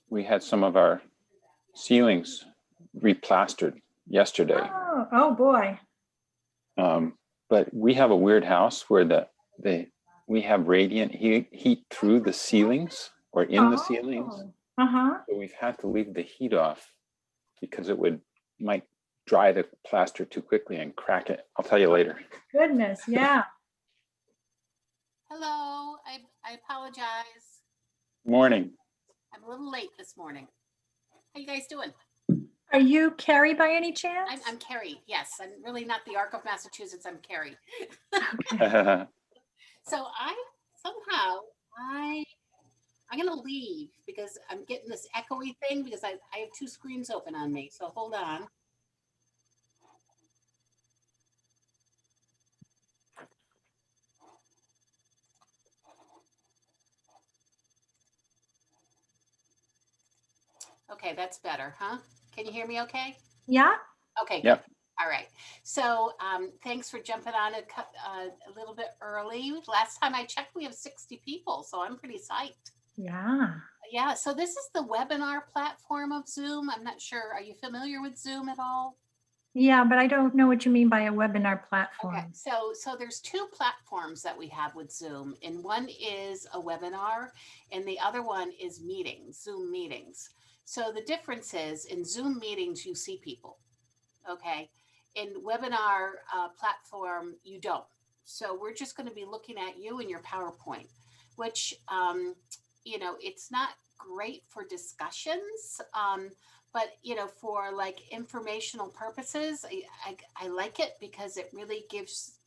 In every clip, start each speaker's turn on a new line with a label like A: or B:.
A: we had some of our ceilings replastered yesterday.
B: Oh boy.
A: But we have a weird house where we have radiant heat through the ceilings or in the ceilings.
B: Uh-huh.
A: So we've had to leave the heat off because it might dry the plaster too quickly and crack it. I'll tell you later.
B: Goodness, yeah.
C: Hello, I apologize.
A: Morning.
C: I'm a little late this morning. How you guys doing?
B: Are you Carrie by any chance?
C: I'm Carrie. Yes, I'm really not the Arc of Massachusetts. I'm Carrie.
B: Okay.
C: So I'm gonna leave because I'm getting this echoey thing because I have two screens open on me. So hold on. Okay, that's better, huh? Can you hear me okay?
B: Yeah.
C: Okay.
A: Yep.
C: Good. All right. So thanks for jumping on a little bit early. Last time I checked, we have 60 people, so I'm pretty psyched.
B: Yeah.
C: Yeah, so this is the webinar platform of Zoom. I'm not sure. Are you familiar with Zoom at all?
B: Yeah, but I don't know what you mean by a webinar platform.
C: Okay, so there's two platforms that we have with Zoom, and one is a webinar, and the other one is meetings, Zoom meetings. So the difference is in Zoom meetings, you see people, okay? In webinar platform, you don't. So we're just going to be looking at you and your PowerPoint, which, you know, it's not great for discussions, but, you know, for like informational purposes, I like it because it really gives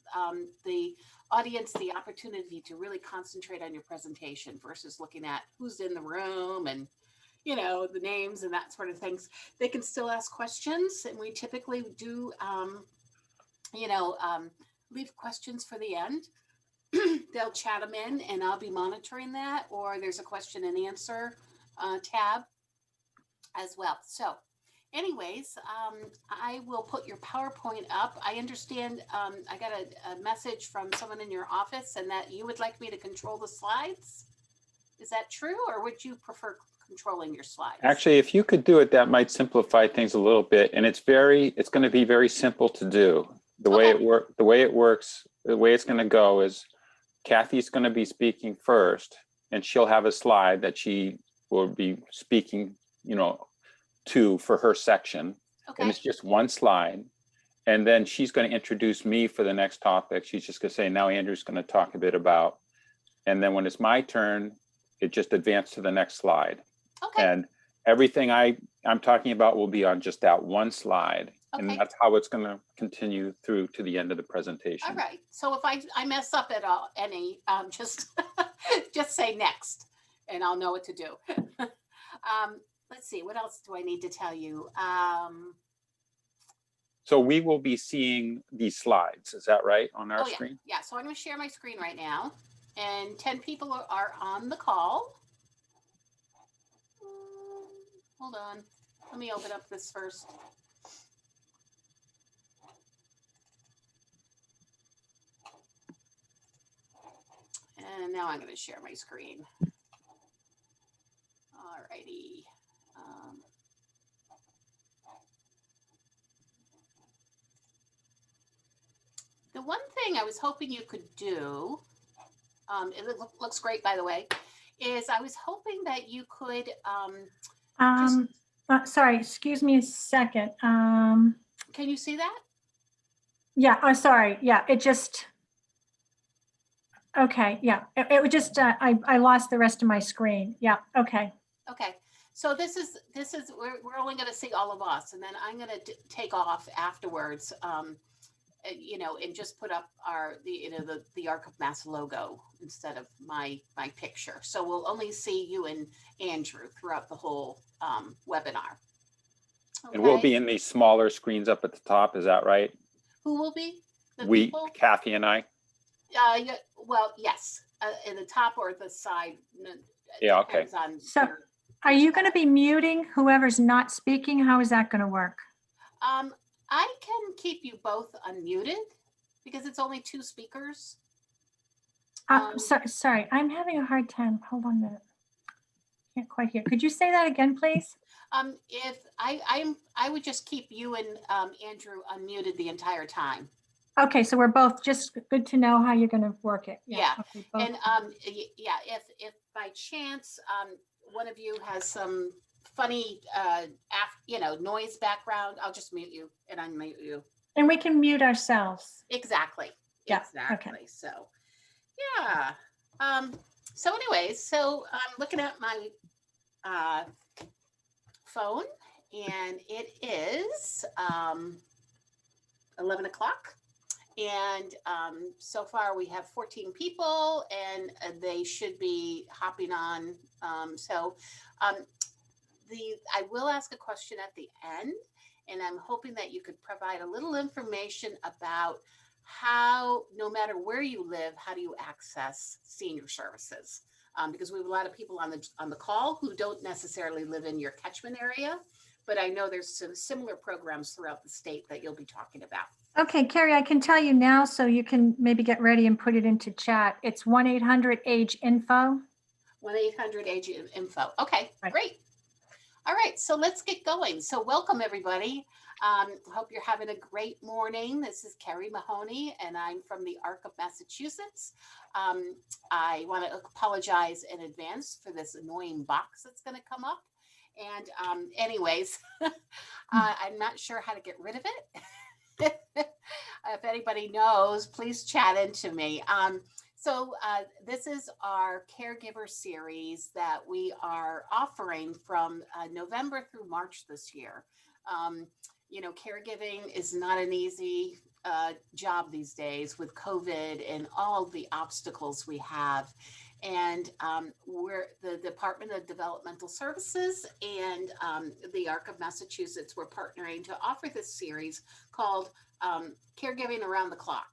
C: the audience the opportunity to really concentrate on your presentation versus looking at who's in the room and, you know, the names and that sort of things. They can still ask questions, and we typically do, you know, leave questions for the end. They'll chat them in, and I'll be monitoring that, or there's a question and answer tab as well. So anyways, I will put your PowerPoint up. I understand I got a message from someone in your office and that you would like me to control the slides. Is that true, or would you prefer controlling your slides?
A: Actually, if you could do it, that might simplify things a little bit. And it's going to be very simple to do. The way it works, the way it's going to go is Kathy's going to be speaking first, and she'll have a slide that she will be speaking, you know, to for her section.
C: Okay.
A: And it's just one slide. And then she's going to introduce me for the next topic. She's just going to say, now Andrew's going to talk a bit about, and then when it's my turn, it just advanced to the next slide.
C: Okay.
A: And everything I'm talking about will be on just that one slide.
C: Okay.
A: And that's how it's going to continue through to the end of the presentation.
C: All right. So if I mess up at all, just just say next, and I'll know what to do. Let's see. What else do I need to tell you?
A: So we will be seeing these slides. Is that right on our screen?
C: Yeah. So I'm going to share my screen right now, and 10 people are on the call. Hold on. Let me open up this first. And now I'm going to share my screen. All righty. The one thing I was hoping you could do, it looks great, by the way, is I was hoping that you could
B: sorry, excuse me a second.
C: Can you see that?
B: Yeah, oh, sorry. Yeah, it just, okay, yeah. It would just, I lost the rest of my screen. Yeah, okay.
C: Okay. So this is we're only going to see all of us, and then I'm going to take off afterwards, you know, and just put up the Arc of Mass logo instead of my picture. So we'll only see you and Andrew throughout the whole webinar. Okay.
A: And we'll be in these smaller screens up at the top. Is that right?
C: Who will be?
A: People? Kathy and I?
C: Yeah, well, yes, in the top or the side.
A: Yeah, okay.
B: So are you going to be muting whoever's not speaking? How is that going to work?
C: I can keep you both unmuted because it's only two speakers.
B: Sorry, I'm having a hard time. Hold on a minute. Can't quite hear. Could you say that again, please?
C: If I would just keep you and Andrew unmuted the entire time.
B: Okay, so we're both just good to know how you're going to work it.
C: Yeah.
B: Okay, both.
C: And yeah, if by chance one of you has some funny noise background, I'll just mute you and unmute you.
B: And we can mute ourselves.
C: Exactly.
B: Yeah,
C: Exactly.
B: okay.
C: So yeah. So anyways, so I'm looking at my phone and it is 11 o'clock. And so far we have 14 people and they should be hopping on. I will ask a question at the end, and I'm hoping that you could provide a little information about how, no matter where you live, how do you access senior services? Because we have a lot of people on the call who don't necessarily live in your catchment area, but I know there's some similar programs throughout the state that you'll be talking about.
B: Okay, Carrie, I can tell you now so you can maybe get ready and put it into chat. It's 1-800-AGE-INFO.
C: 1-800-AGE-INFO. Okay,
B: Right.
C: Great. All right, so let's get going. So welcome, everybody. Hope you're having a great morning. This is Carrie Mahoney, and I'm from the ARC of Massachusetts. I want to apologize in advance for this annoying box that's going to come up. And anyways, I'm not sure how to get rid of it. If anybody knows, please chat into me. So this is our caregiver series that we are offering from November through March this year. Caregiving is not an easy job these days with COVID and all the obstacles we have. And we're the Department of Developmental Services and the ARC of Massachusetts, we're partnering to offer this series called Caregiving Around the Clock.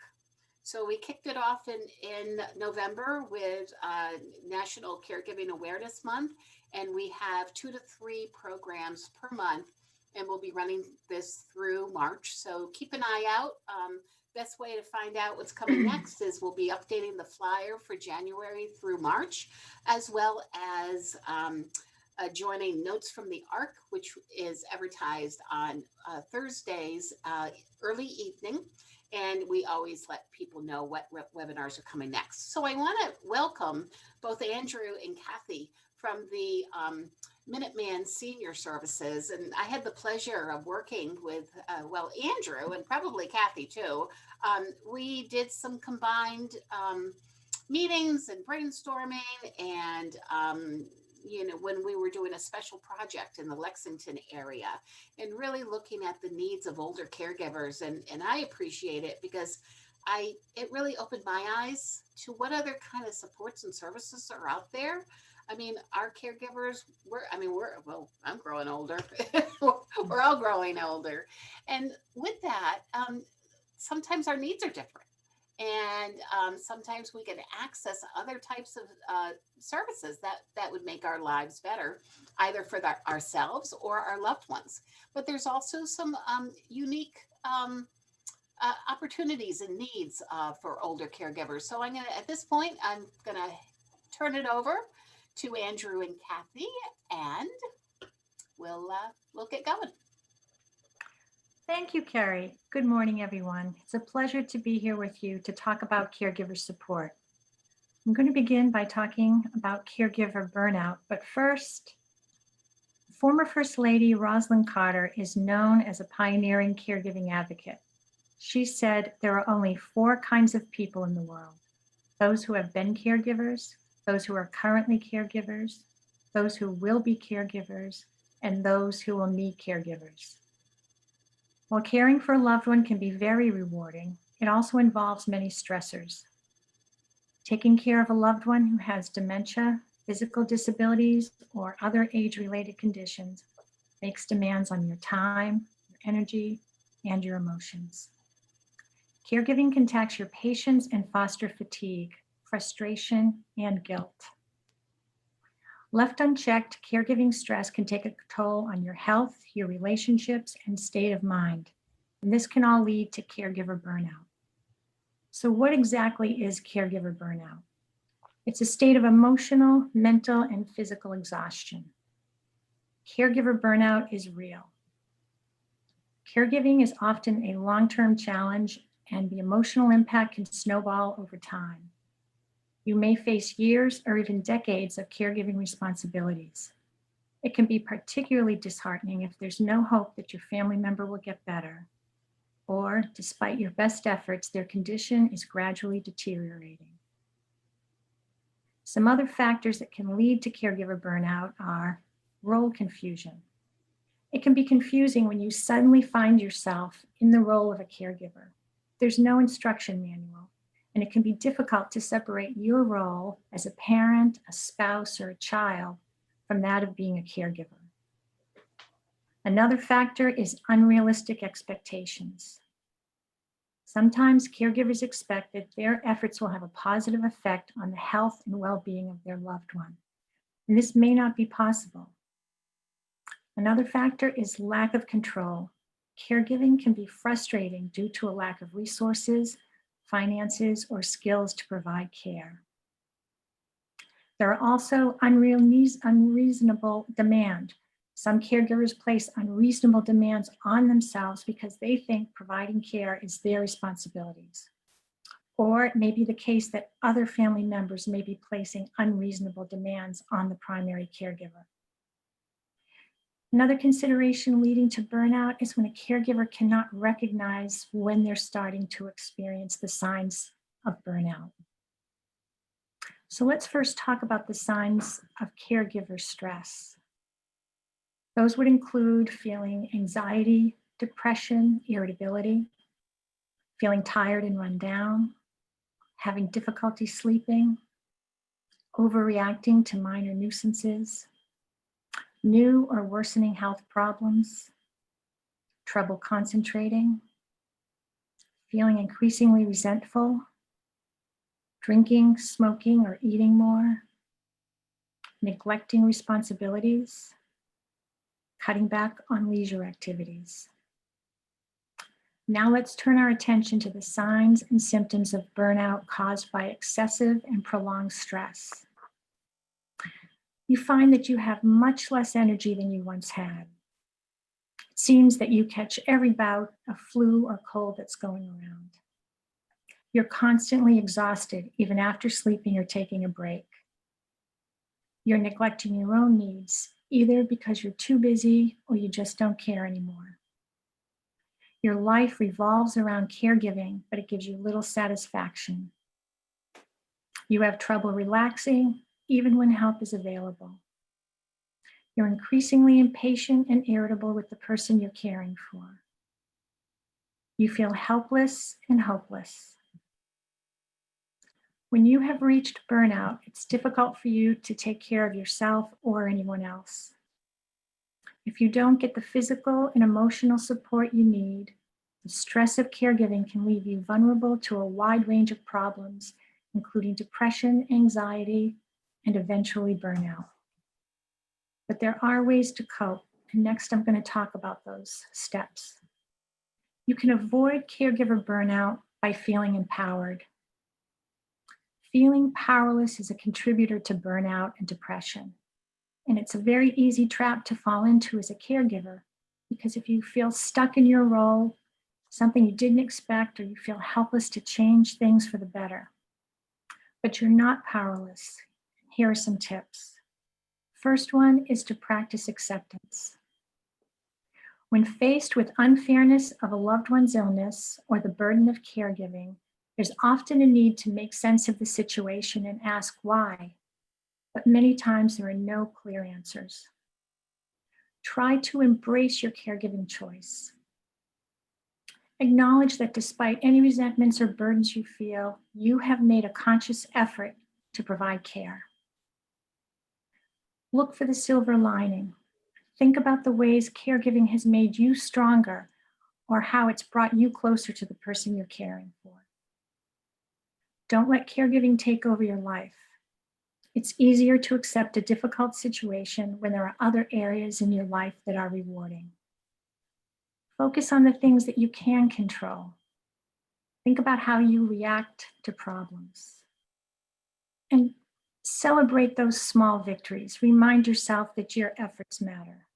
C: So we kicked it off in November with National Caregiving Awareness Month, and we have 2 to 3 programs per month, and we'll be running this through March. So keep an eye out. Best way to find out what's coming next is we'll be updating the flyer for January through March, as well as joining Notes from the ARC, which is advertised on Thursdays, early evening. And we always let people know what webinars are coming next. So I want to welcome both Andrew and Kathy from the Minuteman Senior Services. And I had the pleasure of working with, Andrew and probably Kathy too. We did some combined meetings and brainstorming and when we were doing a special project in the Lexington area and really looking at the needs of older caregivers. And I appreciate it because it really opened my eyes to what other kind of supports and services are out there. I mean, our caregivers, I'm growing older. We're all growing older. And with that, sometimes our needs are different. And sometimes we can access other types of services that would make our lives better, either for ourselves or our loved ones. But there's also some unique opportunities and needs for older caregivers. So at this point, I'm gonna turn it over to Andrew and Kathy, and we'll get going.
B: Thank you, Carrie. Good morning, everyone. It's a pleasure to be here with you to talk about caregiver support. I'm going to begin by talking about caregiver burnout, but first, former First Lady Rosalind Carter is known as a pioneering caregiving advocate. She said there are only 4 kinds of people in the world: those who have been caregivers, those who are currently caregivers, those who will be caregivers, and those who will need caregivers. While caring for a loved one can be very rewarding, it also involves many stressors. Taking care of a loved one who has dementia, physical disabilities, or other age-related conditions makes demands on your time, your energy, and your emotions. Caregiving can tax your patience and foster fatigue, frustration, and guilt. Left unchecked, caregiving stress can take a toll on your health, your relationships, and state of mind. And this can all lead to caregiver burnout. So what exactly is caregiver burnout? It's a state of emotional, mental, and physical exhaustion. Caregiver burnout is real. Caregiving is often a long-term challenge, and the emotional impact can snowball over time. You may face years or even decades of caregiving responsibilities. It can be particularly disheartening if there's no hope that your family member will get better, or despite your best efforts, their condition is gradually deteriorating. Some other factors that can lead to caregiver burnout are role confusion. It can be confusing when you suddenly find yourself in the role of a caregiver. There's no instruction manual, and it can be difficult to separate your role as a parent, a spouse, or a child from that of being a caregiver. Another factor is unrealistic expectations. Sometimes caregivers expect that their efforts will have a positive effect on the health and well-being of their loved one, and this may not be possible. Another factor is lack of control. Caregiving can be frustrating due to a lack of resources, finances, or skills to provide care. There are also unreasonable demand. Some caregivers place unreasonable demands on themselves because they think providing care is their responsibilities. Or it may be the case that other family members may be placing unreasonable demands on the primary caregiver. Another consideration leading to burnout is when a caregiver cannot recognize when they're starting to experience the signs of burnout. So let's first talk about the signs of caregiver stress. Those would include feeling anxiety, depression, irritability, feeling tired and run down, having difficulty sleeping, overreacting to minor nuisances, new or worsening health problems, trouble concentrating, feeling increasingly resentful, drinking, smoking, or eating more, neglecting responsibilities, cutting back on leisure activities. Now let's turn our attention to the signs and symptoms of burnout caused by excessive and prolonged stress. You find that you have much less energy than you once had. It seems that you catch every bout of flu or cold that's going around. You're constantly exhausted, even after sleeping or taking a break. You're neglecting your own needs, either because you're too busy or you just don't care anymore. Your life revolves around caregiving, but it gives you little satisfaction. You have trouble relaxing, even when help is available. You're increasingly impatient and irritable with the person you're caring for. You feel helpless and hopeless. When you have reached burnout, it's difficult for you to take care of yourself or anyone else. If you don't get the physical and emotional support you need, the stress of caregiving can leave you vulnerable to a wide range of problems, including depression, anxiety, and eventually burnout. But there are ways to cope, and next I'm going to talk about those steps. You can avoid caregiver burnout by feeling empowered. Feeling powerless is a contributor to burnout and depression. And it's a very easy trap to fall into as a caregiver, because if you feel stuck in your role, something you didn't expect, or you feel helpless to change things for the better. But you're not powerless. Here are some tips. First one is to practice acceptance. When faced with unfairness of a loved one's illness or the burden of caregiving, there's often a need to make sense of the situation and ask why, but many times there are no clear answers. Try to embrace your caregiving choice. Acknowledge that despite any resentments or burdens you feel, you have made a conscious effort to provide care. Look for the silver lining. Think about the ways caregiving has made you stronger or how it's brought you closer to the person you're caring for. Don't let caregiving take over your life. It's easier to accept a difficult situation when there are other areas in your life that are rewarding. Focus on the things that you can control. Think about how you react to problems. And Celebrate those small victories. Remind yourself that your efforts matter.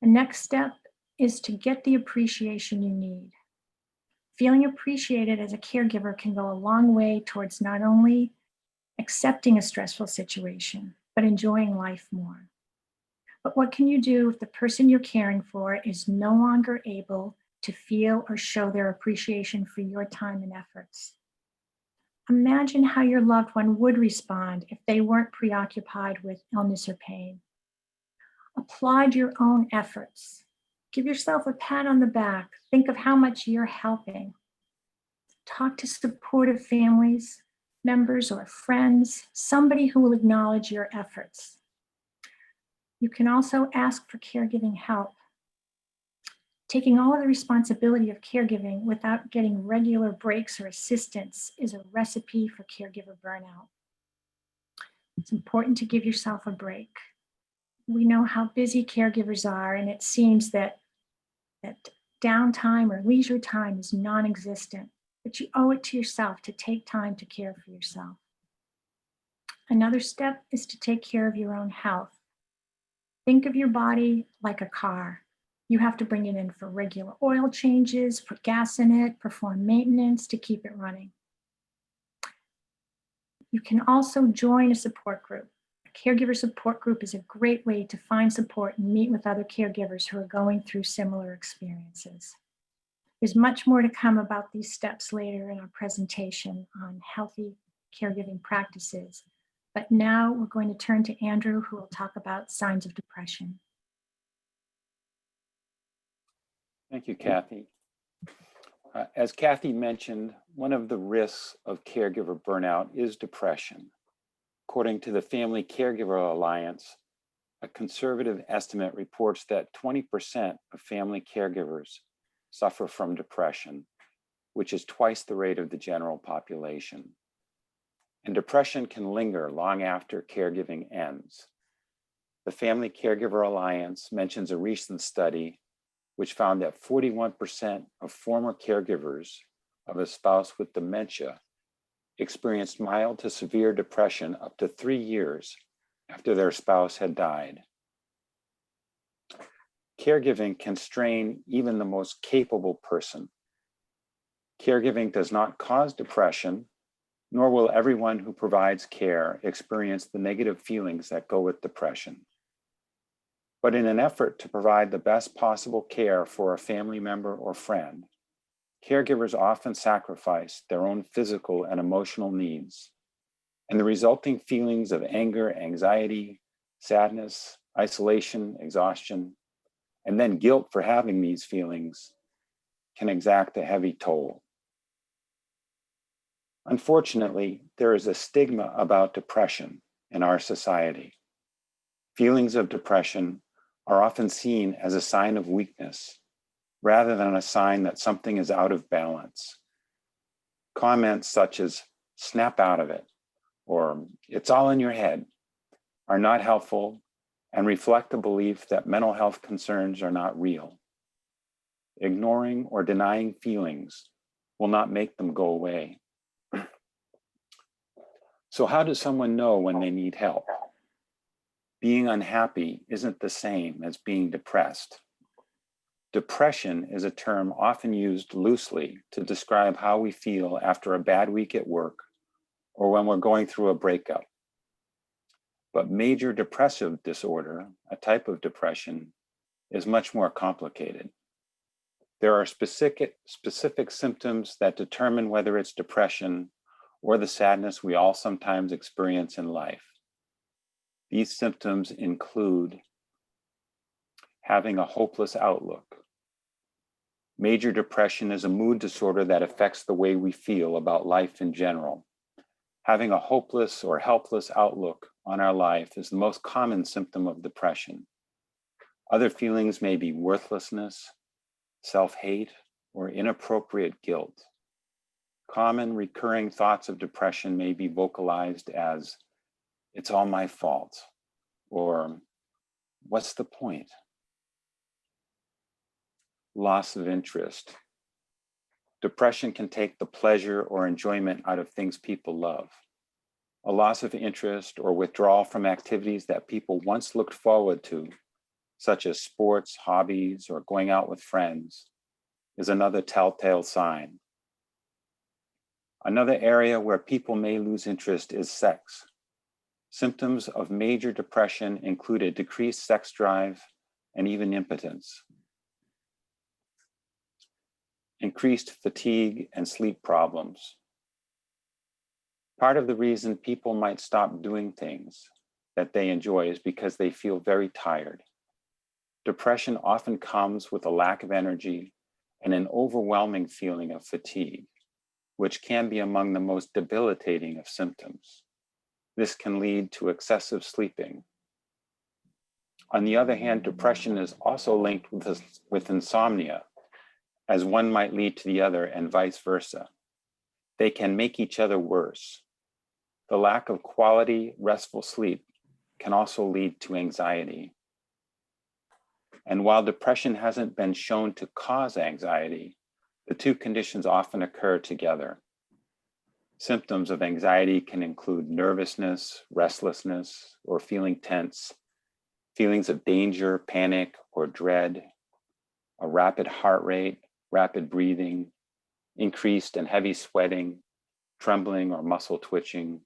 B: The next step is to get the appreciation you need. Feeling appreciated as a caregiver can go a long way towards not only accepting a stressful situation, but enjoying life more. But what can you do if the person you're caring for is no longer able to feel or show their appreciation for your time and efforts? Imagine how your loved one would respond if they weren't preoccupied with illness or pain. Applaud your own efforts. Give yourself a pat on the back. Think of how much you're helping. Talk to supportive families, members, or friends, somebody who will acknowledge your efforts. You can also ask for caregiving help. Taking all of the responsibility of caregiving without getting regular breaks or assistance is a recipe for caregiver burnout. It's important to give yourself a break. We know how busy caregivers are, and it seems that downtime or leisure time is non-existent, but you owe it to yourself to take time to care for yourself. Another step is to take care of your own health. Think of your body like a car. You have to bring it in for regular oil changes, put gas in it, perform maintenance to keep it running. You can also join a support group. A caregiver support group is a great way to find support and meet with other caregivers who are going through similar experiences. There's much more to come about these steps later in our presentation on healthy caregiving practices. But now we're going to turn to Andrew, who will talk about signs of depression.
A: Thank you, Kathy. As Kathy mentioned, one of the risks of caregiver burnout is depression. According to the Family Caregiver Alliance, a conservative estimate reports that 20% of family caregivers suffer from depression, which is twice the rate of the general population. And depression can linger long after caregiving ends. The Family Caregiver Alliance mentions a recent study which found that 41% of former caregivers of a spouse with dementia experienced mild to severe depression up to 3 years after their spouse had died. Caregiving can strain even the most capable person. Caregiving does not cause depression, nor will everyone who provides care experience the negative feelings that go with depression. But in an effort to provide the best possible care for a family member or friend, caregivers often sacrifice their own physical and emotional needs, and the resulting feelings of anger, anxiety, sadness, isolation, exhaustion, and then guilt for having these feelings can exact a heavy toll. Unfortunately, there is a stigma about depression in our society. Feelings of depression are often seen as a sign of weakness, rather than a sign that something is out of balance. Comments such as, snap out of it, or it's all in your head, are not helpful and reflect the belief that mental health concerns are not real. Ignoring or denying feelings will not make them go away. So how does someone know when they need help? Being unhappy isn't the same as being depressed. Depression is a term often used loosely to describe how we feel after a bad week at work or when we're going through a breakup. But major depressive disorder, a type of depression, is much more complicated. There are specific symptoms that determine whether it's depression or the sadness we all sometimes experience in life. These symptoms include having a hopeless outlook. Major depression is a mood disorder that affects the way we feel about life in general. Having a hopeless or helpless outlook on our life is the most common symptom of depression. Other feelings may be worthlessness, self-hate, or inappropriate guilt. Common recurring thoughts of depression may be vocalized as, it's all my fault, or what's the point? Loss of interest. Depression can take the pleasure or enjoyment out of things people love. A loss of interest or withdrawal from activities that people once looked forward to, such as sports, hobbies, or going out with friends, is another telltale sign. Another area where people may lose interest is sex. Symptoms of major depression include a decreased sex drive and even impotence, increased fatigue and sleep problems. Part of the reason people might stop doing things that they enjoy is because they feel very tired. Depression often comes with a lack of energy and an overwhelming feeling of fatigue, which can be among the most debilitating of symptoms. This can lead to excessive sleeping. On the other hand, depression is also linked with insomnia, as one might lead to the other and vice versa. They can make each other worse. The lack of quality, restful sleep can also lead to anxiety. And while depression hasn't been shown to cause anxiety, the two conditions often occur together. Symptoms of anxiety can include nervousness, restlessness, or feeling tense, feelings of danger, panic, or dread, a rapid heart rate, rapid breathing, increased and heavy sweating, trembling or muscle twitching,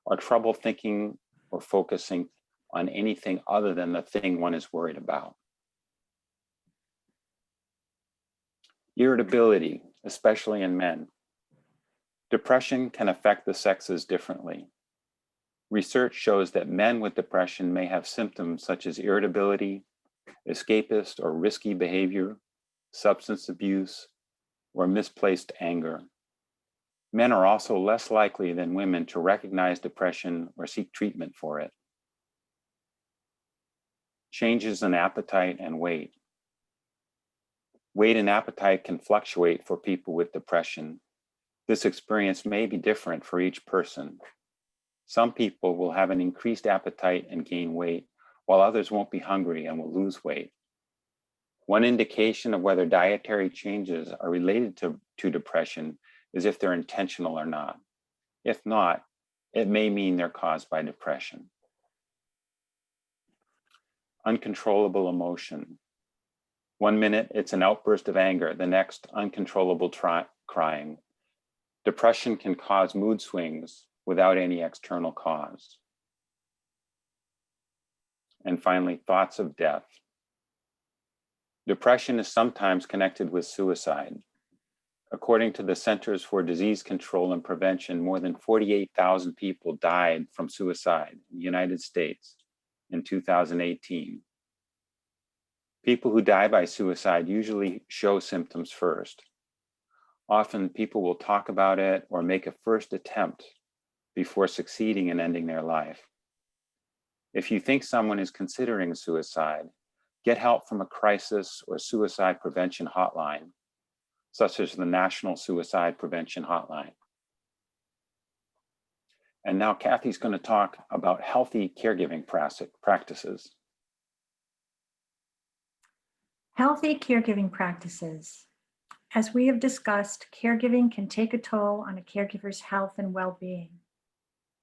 A: or trouble thinking or focusing on anything other than the thing one is worried about. Irritability, especially in men. Depression can affect the sexes differently. Research shows that men with depression may have symptoms such as irritability, escapist or risky behavior, substance abuse, or misplaced anger. Men are also less likely than women to recognize depression or seek treatment for it. Changes in appetite and weight. Weight and appetite can fluctuate for people with depression. This experience may be different for each person. Some people will have an increased appetite and gain weight, while others won't be hungry and will lose weight. One indication of whether dietary changes are related to depression is if they're intentional or not. If not, it may mean they're caused by depression. Uncontrollable emotion. 1 minute, it's an outburst of anger, the next, uncontrollable crying. Depression can cause mood swings without any external cause. And finally, thoughts of death. Depression is sometimes connected with suicide. According to the Centers for Disease Control and Prevention, more than 48,000 people died from suicide in the United States in 2018. People who die by suicide usually show symptoms first. Often people will talk about it or make a first attempt before succeeding in ending their life. If you think someone is considering suicide, get help from a crisis or suicide prevention hotline, such as the National Suicide Prevention Hotline. And now Kathy's going to talk about healthy caregiving practices.
B: Healthy caregiving practices. As we have discussed, caregiving can take a toll on a caregiver's health and well-being.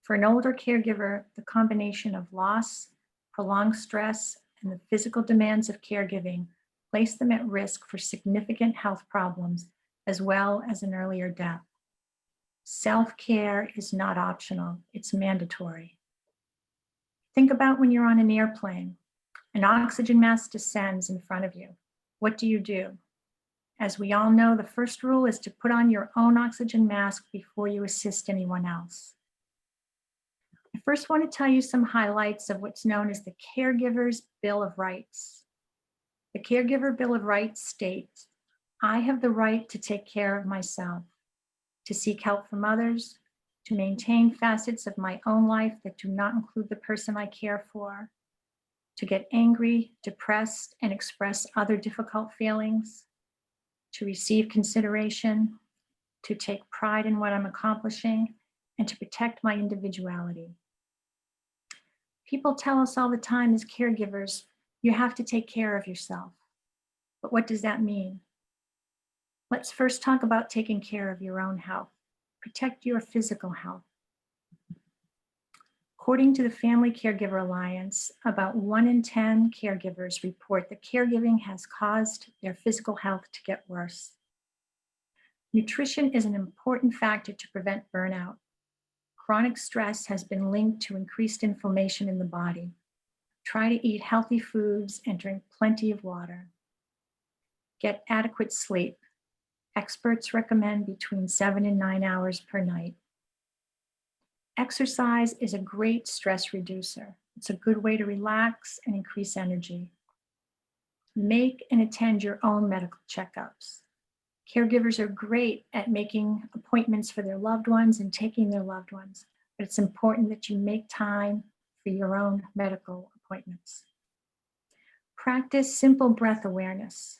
B: For an older caregiver, the combination of loss, prolonged stress, and the physical demands of caregiving place them at risk for significant health problems, as well as an earlier death. Self-care is not optional, it's mandatory. Think about when you're on an airplane. An oxygen mask descends in front of you. What do? As we all know, the first rule is to put on your own oxygen mask before you assist anyone else. I first want to tell you some highlights of what's known as the Caregiver's Bill of Rights. The Caregiver Bill of Rights states, I have the right to take care of myself, to seek help from others, to maintain facets of my own life that do not include the person I care for, to get angry, depressed, and express other difficult feelings, to receive consideration, to take pride in what I'm accomplishing, and to protect my individuality. People tell us all the time as caregivers, you have to take care of yourself. But what does that mean? Let's first talk about taking care of your own health. Protect your physical health. According to the Family Caregiver Alliance, about 1 in 10 caregivers report that caregiving has caused their physical health to get worse. Nutrition is an important factor to prevent burnout. Chronic stress has been linked to increased inflammation in the body. Try to eat healthy foods and drink plenty of water. Get adequate sleep. Experts recommend between 7 and 9 hours per night. Exercise is a great stress reducer. It's a good way to relax and increase energy. Make and attend your own medical checkups. Caregivers are great at making appointments for their loved ones and taking their loved ones, but it's important that you make time for your own medical appointments. Practice simple breath awareness.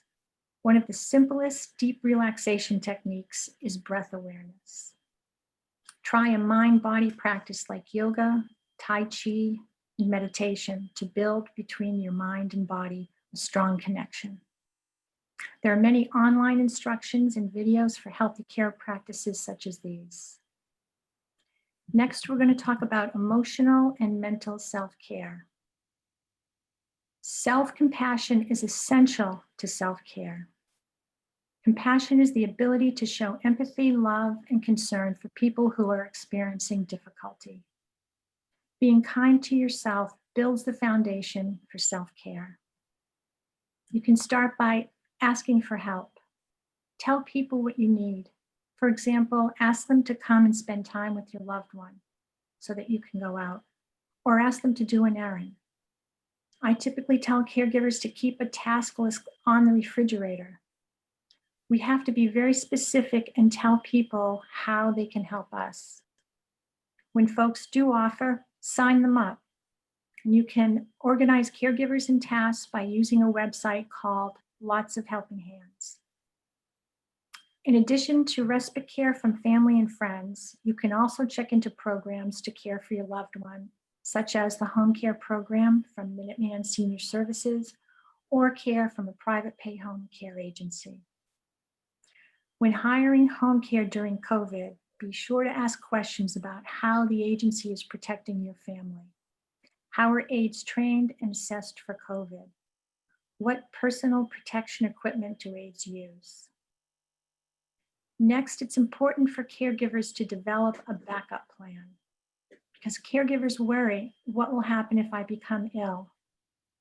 B: One of the simplest deep relaxation techniques is breath awareness. Try a mind-body practice like yoga, Tai Chi, and meditation to build between your mind and body a strong connection. There are many online instructions and videos for healthy care practices such as these. Next, we're going to talk about emotional and mental self-care. Self-compassion is essential to self-care. Compassion is the ability to show empathy, love, and concern for people who are experiencing difficulty. Being kind to yourself builds the foundation for self-care. You can start by asking for help. Tell people what you need. For example, ask them to come and spend time with your loved one so that you can go out, or ask them to do an errand. I typically tell caregivers to keep a task list on the refrigerator. We have to be very specific and tell people how they can help us. When folks do offer, sign them up. And you can organize caregivers and tasks by using a website called Lots of Helping Hands. In addition to respite care from family and friends, you can also check into programs to care for your loved one, such as the home care program from Minuteman Senior Services or care from a private pay home care agency. When hiring home care during COVID, be sure to ask questions about how the agency is protecting your family. How are aides trained and assessed for COVID? What personal protection equipment do aides use? Next, it's important for caregivers to develop a backup plan because caregivers worry, what will happen if I become ill?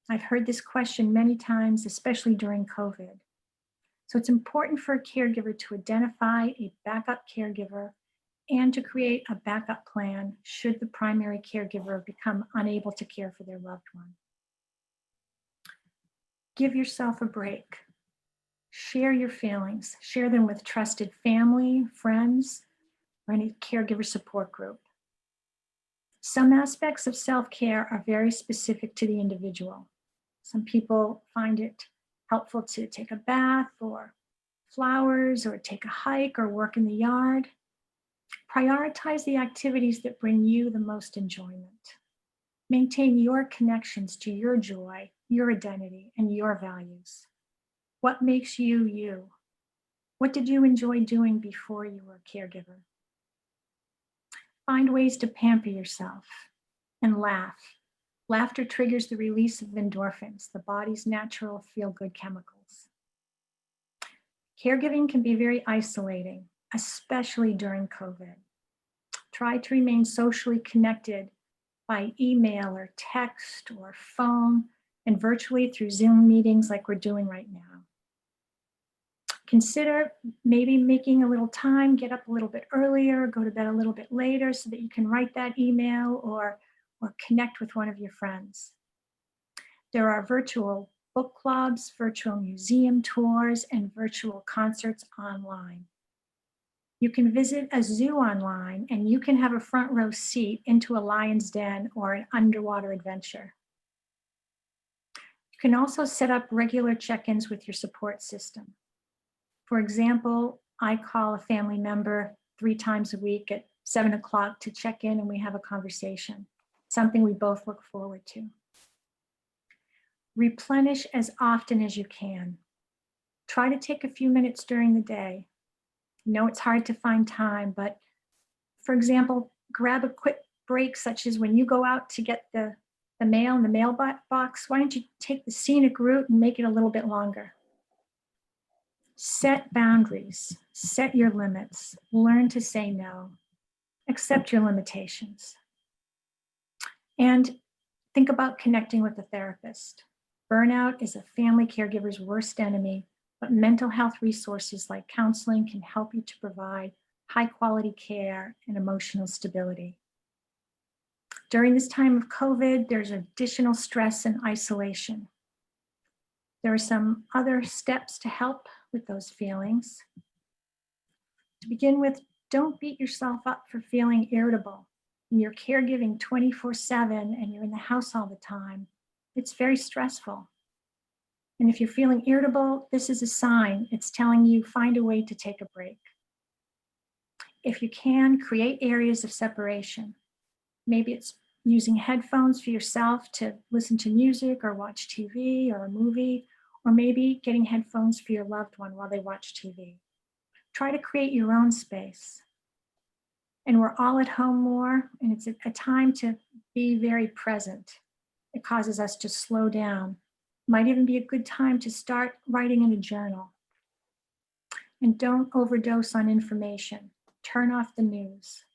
B: I've heard this question many times, especially during COVID. So it's important for a caregiver to identify a backup caregiver and to create a backup plan should the primary caregiver become unable to care for their loved one. Give yourself a break. Share your feelings. Share them with trusted family, friends, or any caregiver support group. Some aspects of self-care are very specific to the individual. Some people find it helpful to take a bath or flowers or take a hike or work in the yard. Prioritize the activities that bring you the most enjoyment. Maintain your connections to your joy, your identity, and your values. What makes you you? What did you enjoy doing before you were a caregiver? Find ways to pamper yourself and laugh. Laughter triggers the release of endorphins, the body's natural feel-good chemicals. Caregiving can be very isolating, especially during COVID. Try to remain socially connected by email or text or phone and virtually through Zoom meetings like we're doing right now. Consider maybe making a little time, get up a little bit earlier, go to bed a little bit later so that you can write that email or connect with one of your friends. There are virtual book clubs, virtual museum tours, and virtual concerts online. You can visit a zoo online and you can have a front row seat into a lion's den or an underwater adventure. You can also set up regular check-ins with your support system. For example, I call a family member 3 times a week at 7 o'clock to check in and we have a conversation, something we both look forward to. Replenish as often as you can. Try to take a few minutes during the day. I know it's hard to find time, but for example, grab a quick break, such as when you go out to get the mail in the mailbox, why don't you take the scenic route and make it a little bit longer? Set boundaries, set your limits, learn to say no, accept your limitations. And think about connecting with a therapist. Burnout is a family caregiver's worst enemy, but mental health resources like counseling can help you to provide high quality care and emotional stability. During this time of COVID, there's additional stress and isolation. There are some other steps to help with those feelings. To begin with, don't beat yourself up for feeling irritable. When you're caregiving 24/7 and you're in the house all the time, it's very stressful. And if you're feeling irritable, this is a sign. It's telling you find a way to take a break. If you can, create areas of separation. Maybe it's using headphones for yourself to listen to music or watch TV or a movie, or maybe getting headphones for your loved one while they watch TV. Try to create your own space. And we're all at home more, and it's a time to be very present. It causes us to slow down. Might even be a good time to start writing in a journal. And don't overdose on information. Turn off the news.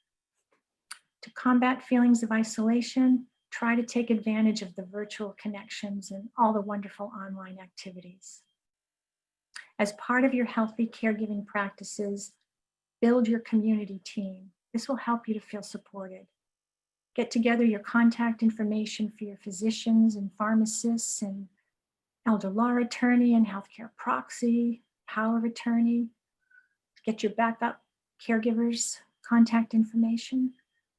B: To combat feelings of isolation, try to take advantage of the virtual connections and all the wonderful online activities. As part of your healthy caregiving practices, build your community team. This will help you to feel supported. Get together your contact information for your physicians and pharmacists and elder law attorney and healthcare proxy, power of attorney. Get your backup caregivers' contact information.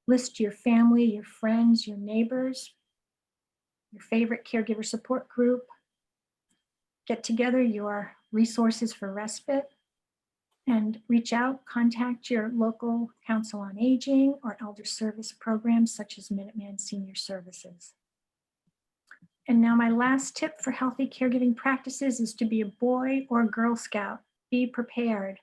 B: List your family, your friends, your neighbors, your favorite caregiver support group. Get together your resources for respite and reach out, contact your local council on aging or elder service programs such as Minuteman Senior Services. And now my last tip for healthy caregiving practices is to be a Boy or Girl Scout. Be prepared.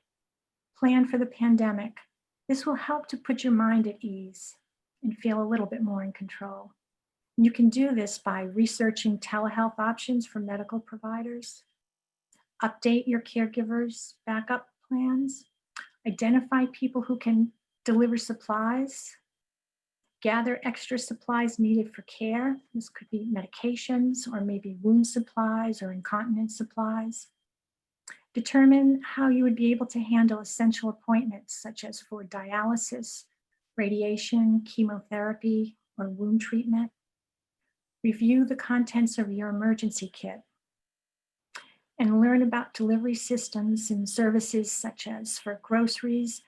B: Plan for the pandemic. This will help to put your mind at ease and feel a little bit more in control. You can do this by researching telehealth options for medical providers, update your caregivers' backup plans, identify people who can deliver supplies, gather extra supplies needed for care. This could be medications or maybe wound supplies or incontinence supplies. Determine how you would be able to handle essential appointments such as for dialysis, radiation, chemotherapy, or wound treatment. Review the contents of your emergency kit and learn about delivery systems and services such as for groceries.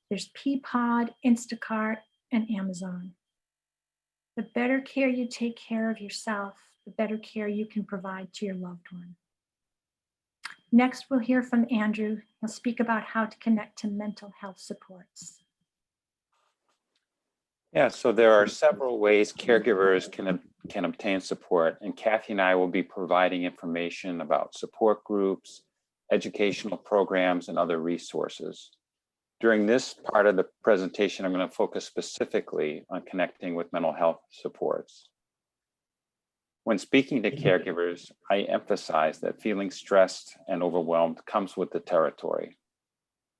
B: There's Peapod, Instacart, and Amazon. The better care you take care of yourself, the better care you can provide to your loved one. Next, we'll hear from Andrew. He'll speak about how to connect to mental health supports.
A: Yeah, so there are several ways caregivers can obtain support, and Kathy and I will be providing information about support groups, educational programs, and other resources. During this part of the presentation, I'm going to focus specifically on connecting with mental health supports. When speaking to caregivers, I emphasize that feeling stressed and overwhelmed comes with the territory.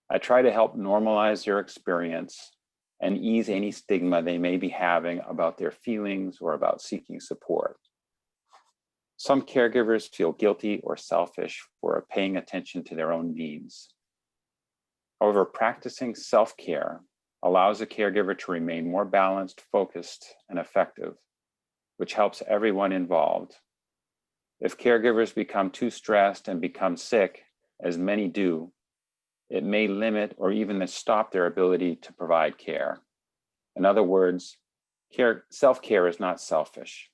A: I try to help normalize their experience and ease any stigma they may be having about their feelings or about seeking support. Some caregivers feel guilty or selfish for paying attention to their own needs. However, practicing self-care allows a caregiver to remain more balanced, focused, and effective, which helps everyone involved. If caregivers become too stressed and become sick, as many do, it may limit or even stop their ability to provide care. In other words, self-care is not selfish.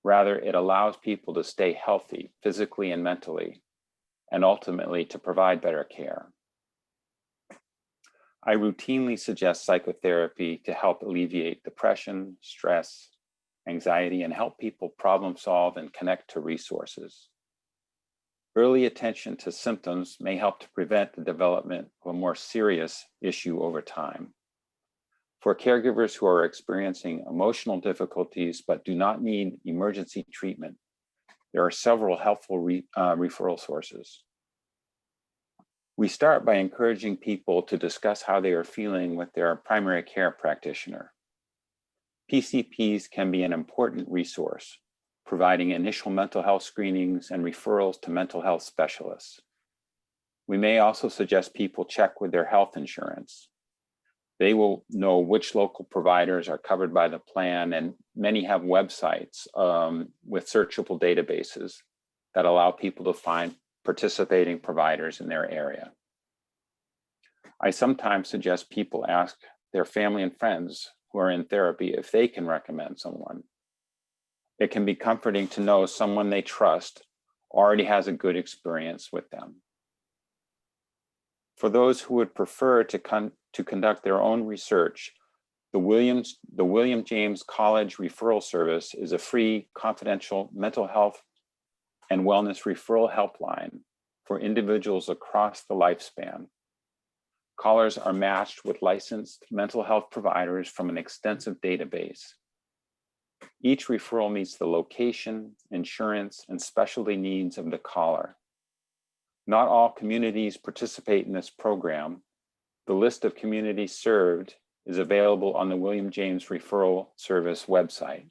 A: Rather, it allows people to stay healthy physically and mentally, and ultimately to provide better care. I routinely suggest psychotherapy to help alleviate depression, stress, anxiety, and help people problem solve and connect to resources. Early attention to symptoms may help to prevent the development of a more serious issue over time. For caregivers who are experiencing emotional difficulties but do not need emergency treatment, there are several helpful referral sources. We start by encouraging people to discuss how they are feeling with their primary care practitioner. PCPs can be an important resource, providing initial mental health screenings and referrals to mental health specialists. We may also suggest people check with their health insurance. They will know which local providers are covered by the plan, and many have websites with searchable databases that allow people to find participating providers in their area. I sometimes suggest people ask their family and friends who are in therapy if they can recommend someone. It can be comforting to know someone they trust already has a good experience with them. For those who would prefer to conduct their own research, the William James College Referral Service is a free, confidential mental health and wellness referral helpline for individuals across the lifespan. Callers are matched with licensed mental health providers from an extensive database. Each referral meets the location, insurance, and specialty needs of the caller. Not all communities participate in this program. The list of communities served is available on the William James Referral Service website.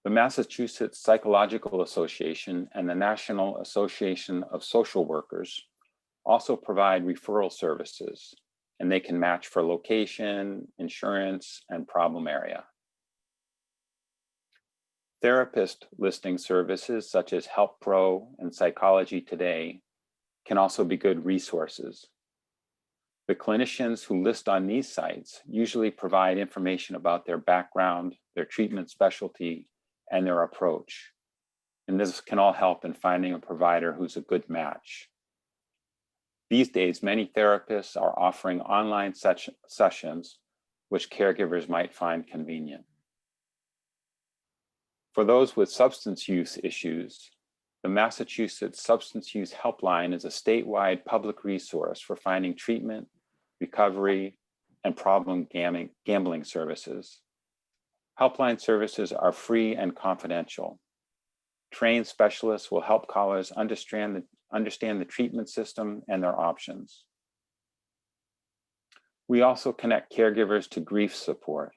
A: The Massachusetts Psychological Association and the National Association of Social Workers also provide referral services, and they can match for location, insurance, and problem area. Therapist listing services such as Help Pro and Psychology Today can also be good resources. The clinicians who list on these sites usually provide information about their background, their treatment specialty, and their approach. And this can all help in finding a provider who's a good match. These days, many therapists are offering online sessions, which caregivers might find convenient. For those with substance use issues, the Massachusetts Substance Use Helpline is a statewide public resource for finding treatment, recovery, and problem gambling services. Helpline services are free and confidential. Trained specialists will help callers understand the treatment system and their options. We also connect caregivers to grief support.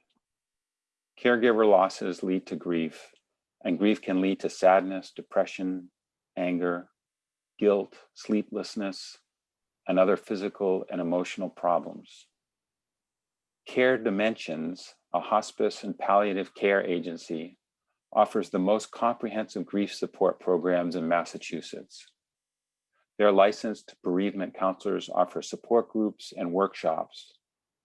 A: Caregiver losses lead to grief, and grief can lead to sadness, depression, anger, guilt, sleeplessness, and other physical and emotional problems. Care Dimensions, a hospice and palliative care agency, offers the most comprehensive grief support programs in Massachusetts. Their licensed bereavement counselors offer support groups and workshops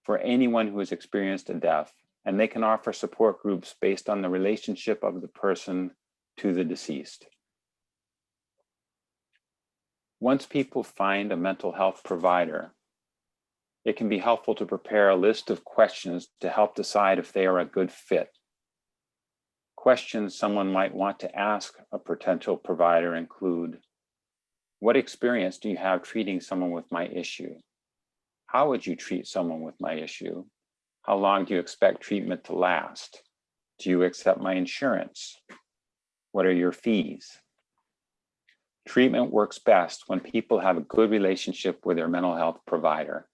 A: for anyone who has experienced a death, and they can offer support groups based on the relationship of the person to the deceased. Once people find a mental health provider, it can be helpful to prepare a list of questions to help decide if they are a good fit. Questions someone might want to ask a potential provider include, what experience do you have treating someone with my issue? How would you treat someone with my issue? How long do you expect treatment to last? Do you accept my insurance? What are your fees? Treatment works best when people have a good relationship with their mental health provider.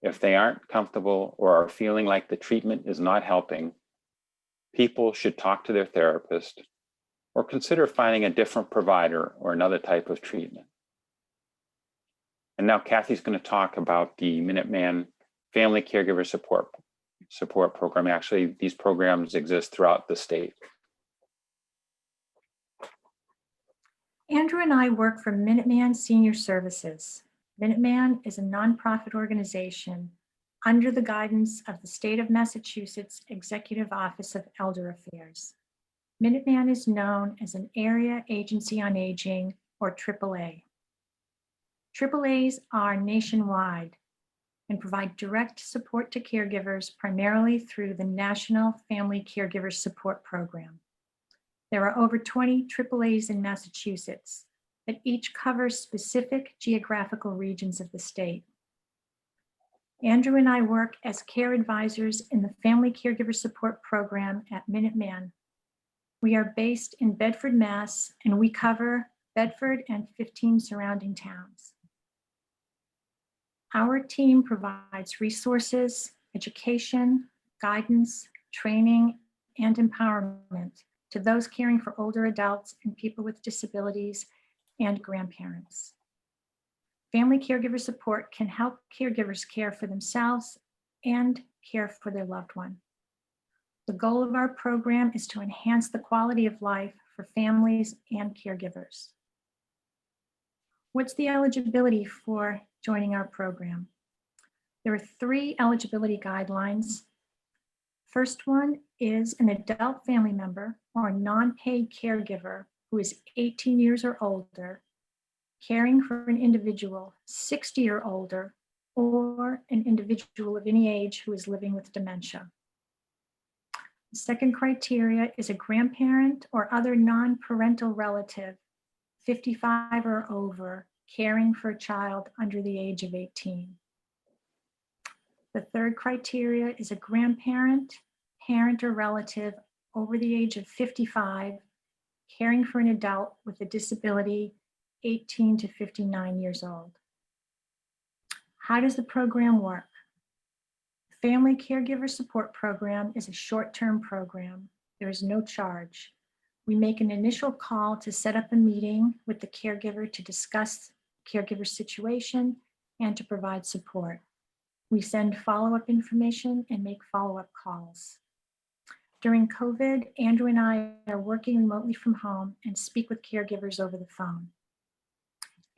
A: If they aren't comfortable or are feeling like the treatment is not helping, people should talk to their therapist or consider finding a different provider or another type of treatment. And now Kathy's going to talk about the Minuteman Family Caregiver Support Program. Actually, these programs exist throughout the state.
B: Andrew and I work for Minuteman Senior Services. Minuteman is a nonprofit organization under the guidance of the State of Massachusetts Executive Office of Elder Affairs. Minuteman is known as an Area Agency on Aging, or AAA. AAAs are nationwide and provide direct support to caregivers primarily through the National Family Caregiver Support Program. There are over 20 AAAs in Massachusetts that each cover specific geographical regions of the state. Andrew and I work as care advisors in the Family Caregiver Support Program at Minuteman. We are based in Bedford, Mass, and we cover Bedford and 15 surrounding towns. Our team provides resources, education, guidance, training, and empowerment to those caring for older adults and people with disabilities and grandparents. Family caregiver support can help caregivers care for themselves and care for their loved one. The goal of our program is to enhance the quality of life for families and caregivers. What's the eligibility for joining our program? There are 3 eligibility guidelines. First one is an adult family member or non-paid caregiver who is 18 years or older, caring for an individual 60 or older, or an individual of any age who is living with dementia. The second criteria is a grandparent or other non-parental relative, 55 or over, caring for a child under the age of 18. The third criteria is a grandparent, parent, or relative over the age of 55, caring for an adult with a disability 18 to 59 years old. How does the program work? The Family Caregiver Support Program is a short-term program. There is no charge. We make an initial call to set up a meeting with the caregiver to discuss caregiver situation and to provide support. We send follow-up information and make follow-up calls. During COVID, Andrew and I are working remotely from home and speak with caregivers over the phone.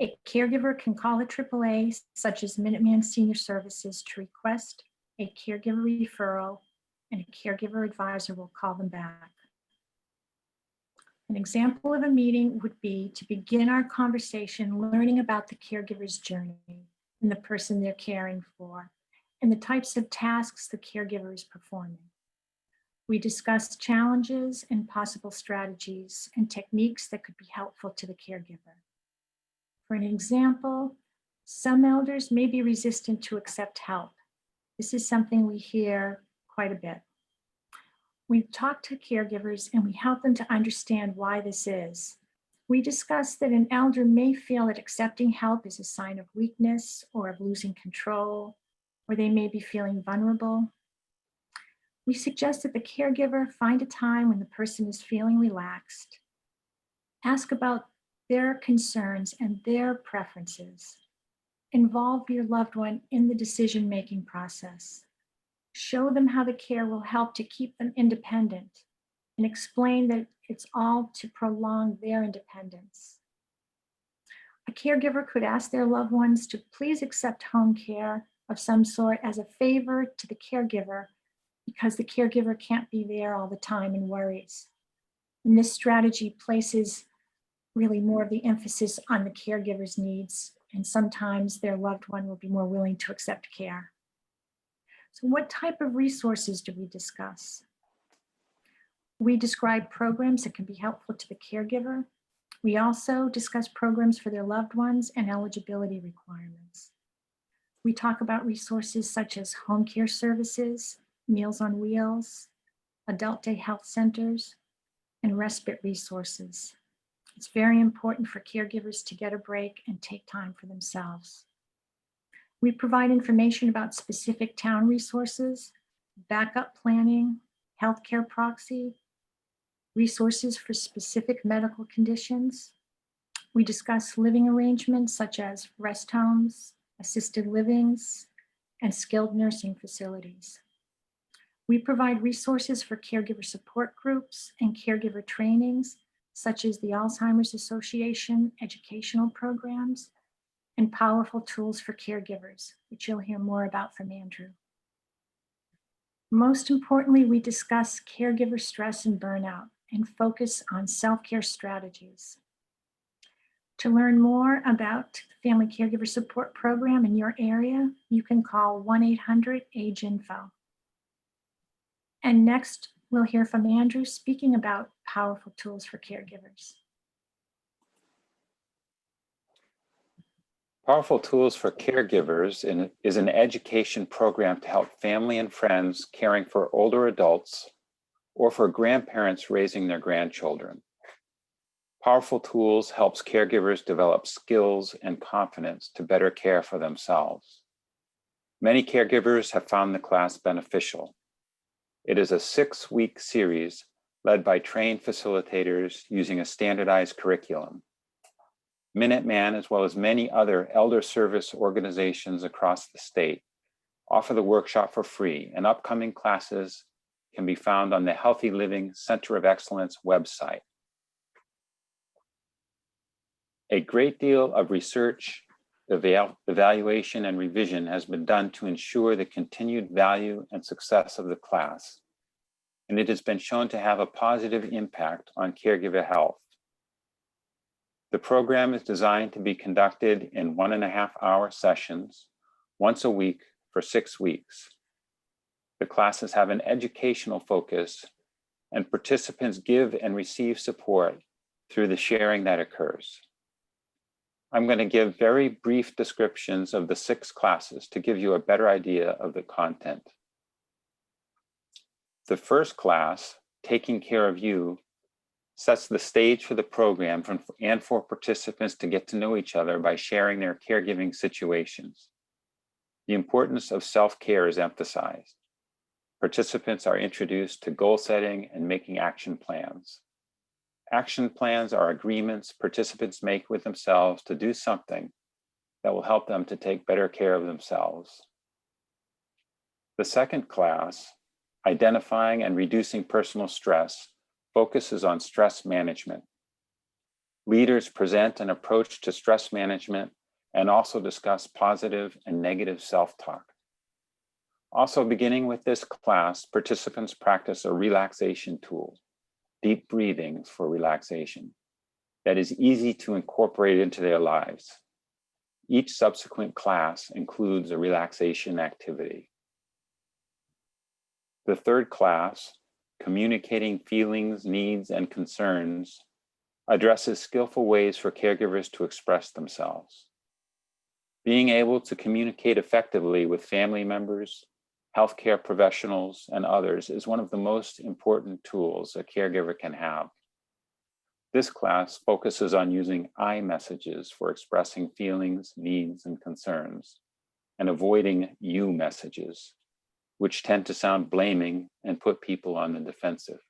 B: A caregiver can call a AAA, such as Minuteman Senior Services, to request a caregiver referral, and a caregiver advisor will call them back. An example of a meeting would be to begin our conversation learning about the caregiver's journey and the person they're caring for, and the types of tasks the caregiver is performing. We discuss challenges and possible strategies and techniques that could be helpful to the caregiver. For an example, some elders may be resistant to accept help. This is something we hear quite a bit. We talk to caregivers and we help them to understand why this is. We discuss that an elder may feel that accepting help is a sign of weakness or of losing control, or they may be feeling vulnerable. We suggest that the caregiver find a time when the person is feeling relaxed. Ask about their concerns and their preferences. Involve your loved one in the decision-making process. Show them how the care will help to keep them independent, and explain that it's all to prolong their independence. A caregiver could ask their loved ones to please accept home care of some sort as a favor to the caregiver, because the caregiver can't be there all the time and worries. And this strategy places really more of the emphasis on the caregiver's needs, and sometimes their loved one will be more willing to accept care. So what type of resources do we discuss? We describe programs that can be helpful to the caregiver. We also discuss programs for their loved ones and eligibility requirements. We talk about resources such as home care services, Meals on Wheels, adult day health centers, and respite resources. It's very important for caregivers to get a break and take time for themselves. We provide information about specific town resources, backup planning, healthcare proxy, resources for specific medical conditions. We discuss living arrangements such as rest homes, assisted livings, and skilled nursing facilities. We provide resources for caregiver support groups and caregiver trainings, such as the Alzheimer's Association educational programs, and powerful tools for caregivers, which you'll hear more about from Andrew. Most importantly, we discuss caregiver stress and burnout and focus on self-care strategies. To learn more about the Family Caregiver Support Program in your area, you can call 1-800-AGE-INFO. And next, we'll hear from Andrew speaking about powerful tools for caregivers.
A: Powerful Tools for Caregivers is an education program to help family and friends caring for older adults or for grandparents raising their grandchildren. Powerful Tools helps caregivers develop skills and confidence to better care for themselves. Many caregivers have found the class beneficial. It is a 6-week series led by trained facilitators using a standardized curriculum. Minuteman, as well as many other elder service organizations across the state, offer the workshop for free, and upcoming classes can be found on the Healthy Living Center of Excellence website. A great deal of research, evaluation, and revision has been done to ensure the continued value and success of the class, and it has been shown to have a positive impact on caregiver health. The program is designed to be conducted in 1.5-hour sessions once a week for 6 weeks. The classes have an educational focus, and participants give and receive support through the sharing that occurs. I'm going to give very brief descriptions of the 6 classes to give you a better idea of the content. The first class, Taking Care of You, sets the stage for the program and for participants to get to know each other by sharing their caregiving situations. The importance of self-care is emphasized. Participants are introduced to goal setting and making action plans. Action plans are agreements participants make with themselves to do something that will help them to take better care of themselves. The second class, Identifying and Reducing Personal Stress, focuses on stress management. Leaders present an approach to stress management and also discuss positive and negative self-talk. Also, beginning with this class, participants practice a relaxation tool, deep breathing for relaxation, that is easy to incorporate into their lives. Each subsequent class includes a relaxation activity. The third class, Communicating Feelings, Needs, and Concerns, addresses skillful ways for caregivers to express themselves. Being able to communicate effectively with family members, healthcare professionals, and others is one of the most important tools a caregiver can have. This class focuses on using I messages for expressing feelings, needs, and concerns, and avoiding you messages, which tend to sound blaming and put people on the defensive.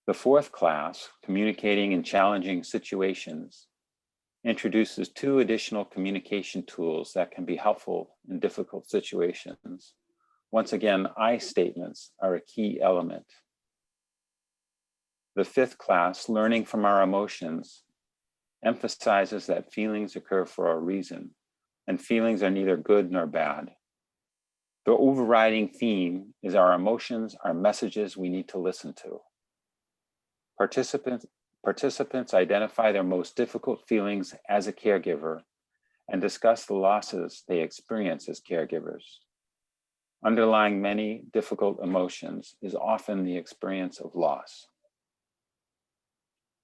A: The fourth class, Communicating in Challenging Situations, introduces 2 additional communication tools that can be helpful in difficult situations. Once again, I statements are a key element. The fifth class, Learning from Our Emotions, emphasizes that feelings occur for a reason, and feelings are neither good nor bad. The overriding theme is our emotions are messages we need to listen to. Participants identify their most difficult feelings as a caregiver and discuss the losses they experience as caregivers. Underlying many difficult emotions is often the experience of loss.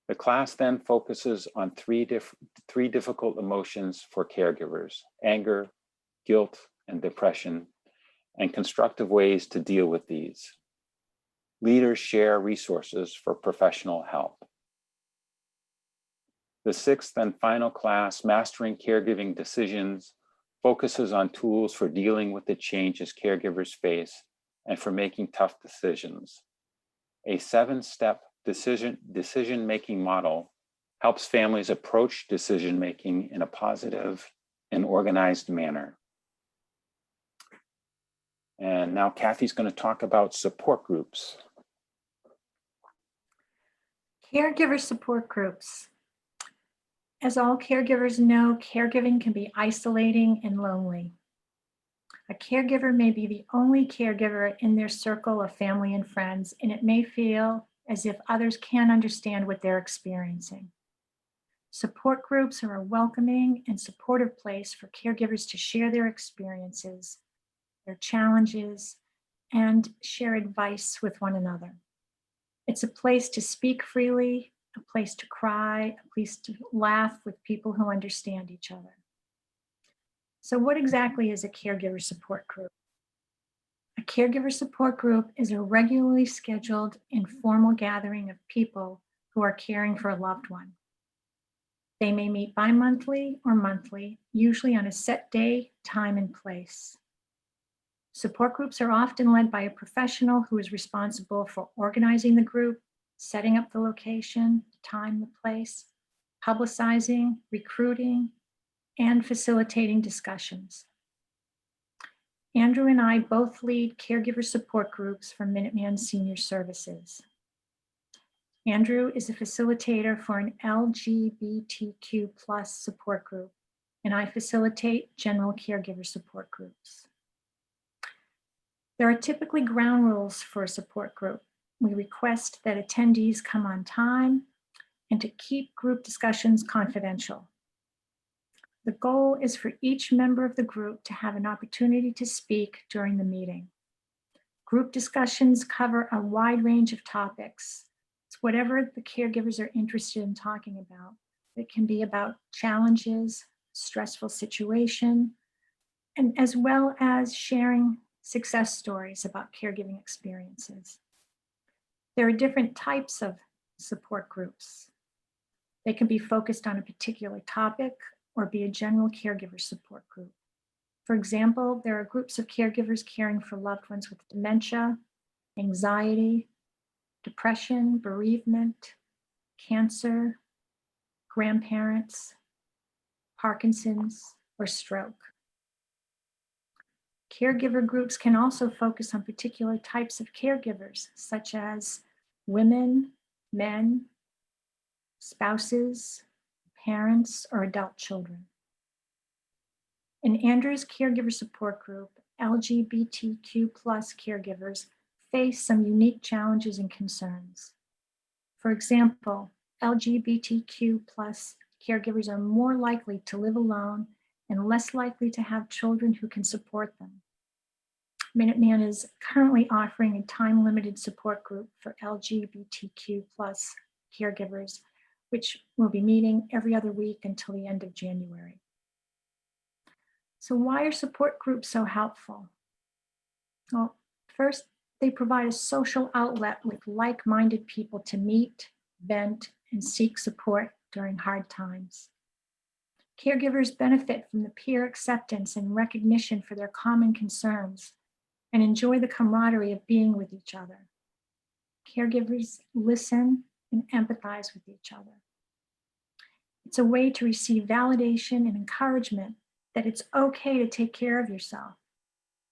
A: The class then focuses on three difficult emotions for caregivers: anger, guilt, and depression, and constructive ways to deal with these. Leaders share resources for professional help. The sixth and final class, Mastering Caregiving Decisions, focuses on tools for dealing with the changes caregivers face and for making tough decisions. A 7-step decision-making model helps families approach decision-making in a positive and organized manner. And now Kathy's going to talk about support groups.
B: Caregiver support groups. As all caregivers know, caregiving can be isolating and lonely. A caregiver may be the only caregiver in their circle of family and friends, and it may feel as if others can't understand what they're experiencing. Support groups are a welcoming and supportive place for caregivers to share their experiences, their challenges, and share advice with one another. It's a place to speak freely, a place to cry, a place to laugh with people who understand each other. So what exactly is a caregiver support group? A caregiver support group is a regularly scheduled informal gathering of people who are caring for a loved one. They may meet bi-monthly or monthly, usually on a set day, time, and place. Support groups are often led by a professional who is responsible for organizing the group, setting up the location, the time, the place, publicizing, recruiting, and facilitating discussions. Andrew and I both lead caregiver support groups for Minuteman Senior Services. Andrew is a facilitator for an LGBTQ+ support group, and I facilitate general caregiver support groups. There are typically ground rules for a support group. We request that attendees come on time and to keep group discussions confidential. The goal is for each member of the group to have an opportunity to speak during the meeting. Group discussions cover a wide range of topics. It's whatever the caregivers are interested in talking about. It can be about challenges, stressful situation, and as well as sharing success stories about caregiving experiences. There are different types of support groups. They can be focused on a particular topic or be a general caregiver support group. For example, there are groups of caregivers caring for loved ones with dementia, anxiety, depression, bereavement, cancer, grandparents, Parkinson's, or stroke. Caregiver groups can also focus on particular types of caregivers, such as women, men, spouses, parents, or adult children. In Andrew's caregiver support group, LGBTQ+ caregivers face some unique challenges and concerns. For example, LGBTQ+ caregivers are more likely to live alone and less likely to have children who can support them. Minuteman is currently offering a time-limited support group for LGBTQ+ caregivers, which will be meeting every other week until the end of January. So why are support groups so helpful? Well, first, they provide a social outlet with like-minded people to meet, vent, and seek support during hard times. Caregivers benefit from the peer acceptance and recognition for their common concerns and enjoy the camaraderie of being with each other. Caregivers listen and empathize with each other. It's a way to receive validation and encouragement that it's okay to take care of yourself.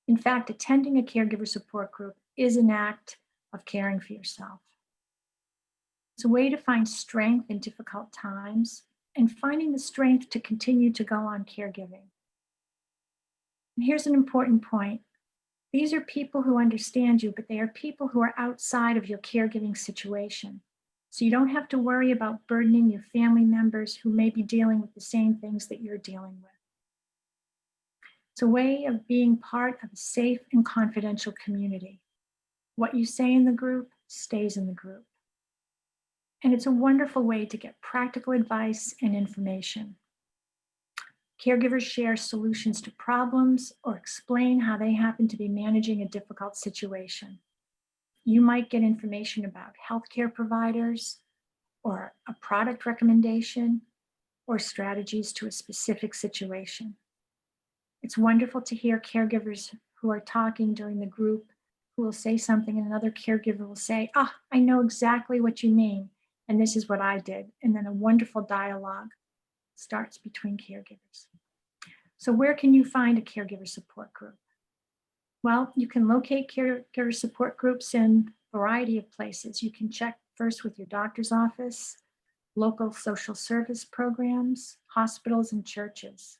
B: In fact, attending a caregiver support group is an act of caring for yourself. It's a way to find strength in difficult times and finding the strength to continue to go on caregiving. And here's an important point. These are people who understand you, but they are people who are outside of your caregiving situation. So you don't have to worry about burdening your family members who may be dealing with the same things that you're dealing with. It's a way of being part of a safe and confidential community. What you say in the group stays in the group. And it's a wonderful way to get practical advice and information. Caregivers share solutions to problems or explain how they happen to be managing a difficult situation. You might get information about healthcare providers or a product recommendation or strategies to a specific situation. It's wonderful to hear caregivers who are talking during the group who will say something and another caregiver will say, I know exactly what you mean, and this is what I did. And then a wonderful dialogue starts between caregivers. So where can you find a caregiver support group? Well, you can locate caregiver support groups in a variety of places. You can check first with your doctor's office, local social service programs, hospitals, and churches.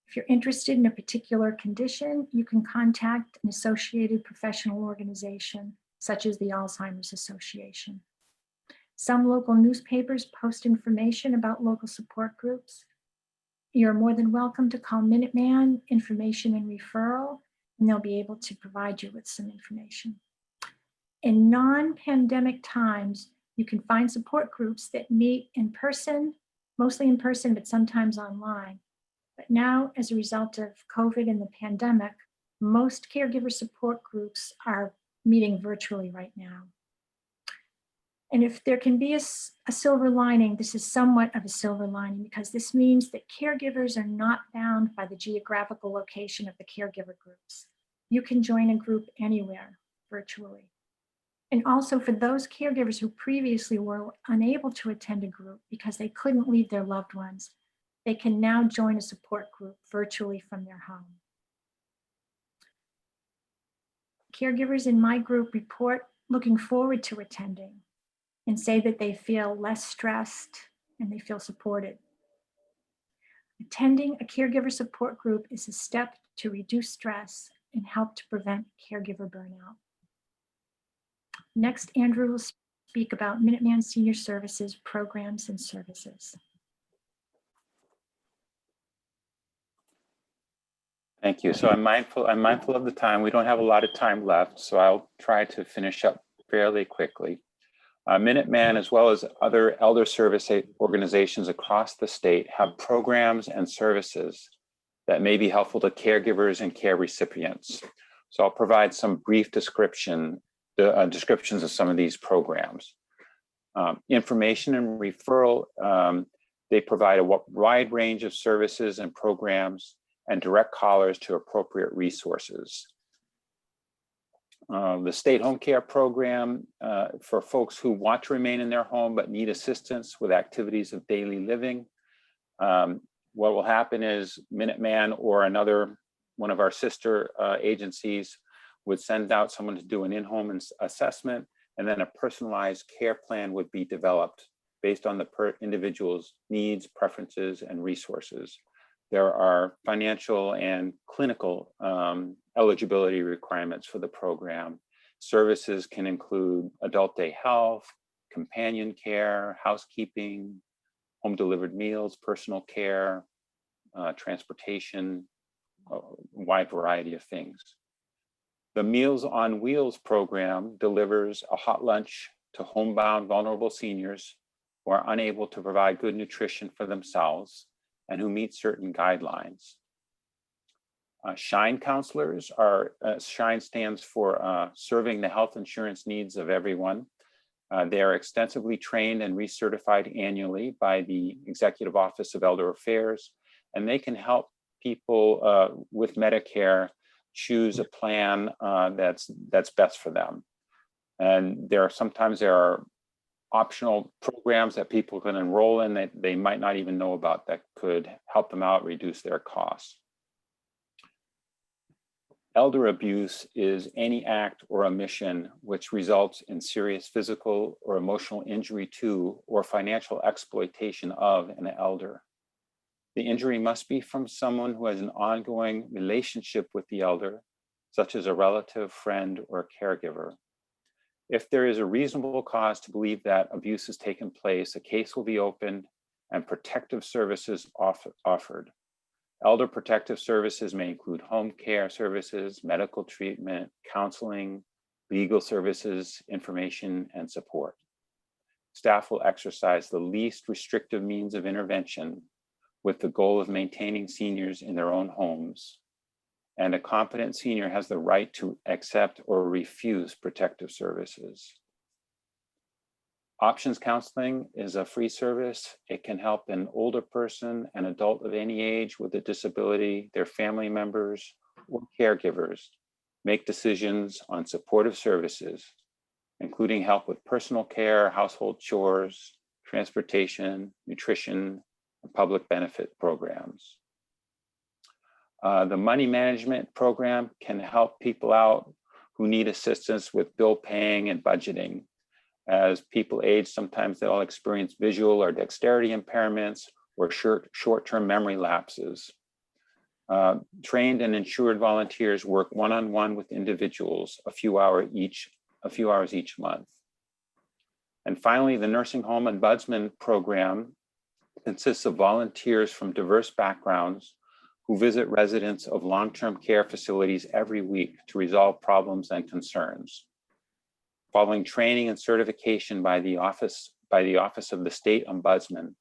B: If you're interested in a particular condition, you can contact an associated professional organization, such as the Alzheimer's Association. Some local newspapers post information about local support groups. You're more than welcome to call Minuteman Information and Referral, and they'll be able to provide you with some information. In non-pandemic times, You can find support groups that meet in person, mostly in person, but sometimes online. But now, as a result of COVID and the pandemic, most caregiver support groups are meeting virtually right now. And if there can be a silver lining, this is somewhat of a silver lining, because this means that caregivers are not bound by the geographical location of the caregiver groups. You can join a group anywhere virtually. And also for those caregivers who previously were unable to attend a group because they couldn't leave their loved ones, they can now join a support group virtually from their home. Caregivers in my group report looking forward to attending and say that they feel less stressed and they feel supported. Attending a caregiver support group is a step to reduce stress and help to prevent caregiver burnout. Next, Andrew will speak about Minuteman Senior Services programs and services.
A: Thank you. So I'm mindful of the time. We don't have a lot of time left, so I'll try to finish up fairly quickly. Minuteman, as well as other elder service organizations across the state, have programs and services that may be helpful to caregivers and care recipients. So I'll provide some brief descriptions of some of these programs. Information and referral, they provide a wide range of services and programs and direct callers to appropriate resources. The state home care program for folks who want to remain in their home but need assistance with activities of daily living. What will happen is Minuteman or one of our sister agencies would send out someone to do an in-home assessment, and then a personalized care plan would be developed based on the individual's needs, preferences, and resources. There are financial and clinical eligibility requirements for the program. Services can include adult day health, companion care, housekeeping, home delivered meals, personal care, transportation, a wide variety of things. The Meals on Wheels program delivers a hot lunch to homebound vulnerable seniors who are unable to provide good nutrition for themselves and who meet certain guidelines. SHINE counselors SHINE stands for Serving the Health Insurance Needs of Everyone. They are extensively trained and recertified annually by the Executive Office of Elder Affairs, and they can help people with Medicare choose a plan that's best for them. And sometimes there are optional programs that people can enroll in that they might not even know about that could help them out, reduce their costs. Elder abuse is any act or omission which results in serious physical or emotional injury to or financial exploitation of an elder. The injury must be from someone who has an ongoing relationship with the elder, such as a relative, friend, or caregiver. If there is a reasonable cause to believe that abuse has taken place, a case will be opened and protective services offered. Elder protective services may include home care services, medical treatment, counseling, legal services, information, and support. Staff will exercise the least restrictive means of intervention with the goal of maintaining seniors in their own homes. And a competent senior has the right to accept or refuse protective services. Options counseling is a free service. It can help an older person, an adult of any age with a disability, their family members, or caregivers make decisions on supportive services, including help with personal care, household chores, transportation, nutrition, and public benefit programs. The money management program can help people out who need assistance with bill paying and budgeting. As people age, sometimes they'll experience visual or dexterity impairments or short-term memory lapses. Trained and insured volunteers work one-on-one with individuals a few hours each month. And finally, the Nursing Home Ombudsman program consists of volunteers from diverse backgrounds who visit residents of long-term care facilities every week to resolve problems and concerns. Following training and certification by the Office of the State Ombudsman,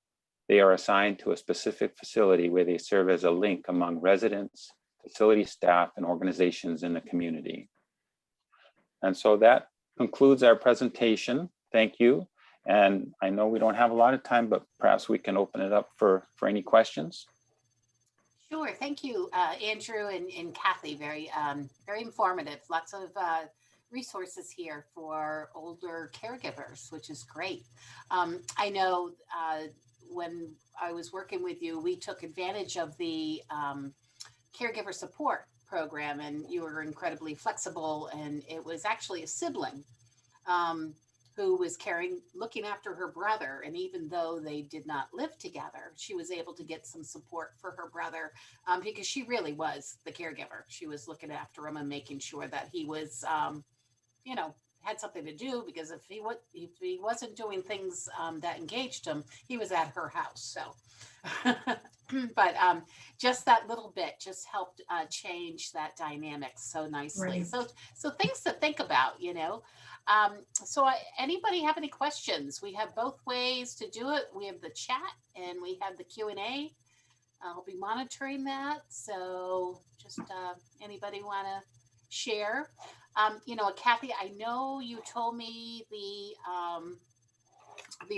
A: they are assigned to a specific facility where they serve as a link among residents, facility staff, and organizations in the community. And so that concludes our presentation. Thank you. And I know we don't have a lot of time, but perhaps we can open it up for any questions.
C: Sure. Thank you, Andrew and Kathy. Very informative. Lots of resources here for older caregivers, which is great. I know when I was working with you, we took advantage of the caregiver support program, and you were incredibly flexible. And it was actually a sibling who was looking after her brother. And even though they did not live together, she was able to get some support for her brother because she really was the caregiver. She was looking after him and making sure that he was, had something to do, because if he wasn't doing things that engaged him, he was at her house. So, but just that little bit just helped change that dynamic so nicely.
B: Right.
C: So things to think about, anybody have any questions? We have both ways to do it. We have the chat and we have the Q&A. I'll be monitoring that. So just anybody want to share? Kathy, I know you told me the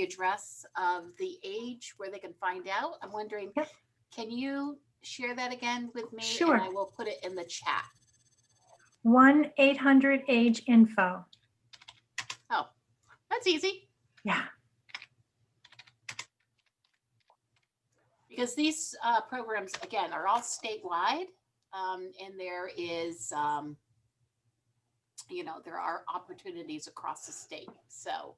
C: address of the age where they can find out. I'm wondering,
B: Yep.
C: Can you share that again with me?
B: Sure.
C: And I will put it in the chat.
B: 1-800-AGE-INFO.
C: Oh, that's easy.
B: Yeah.
C: Because these programs, again, are all statewide, and there is, there are opportunities across the state. So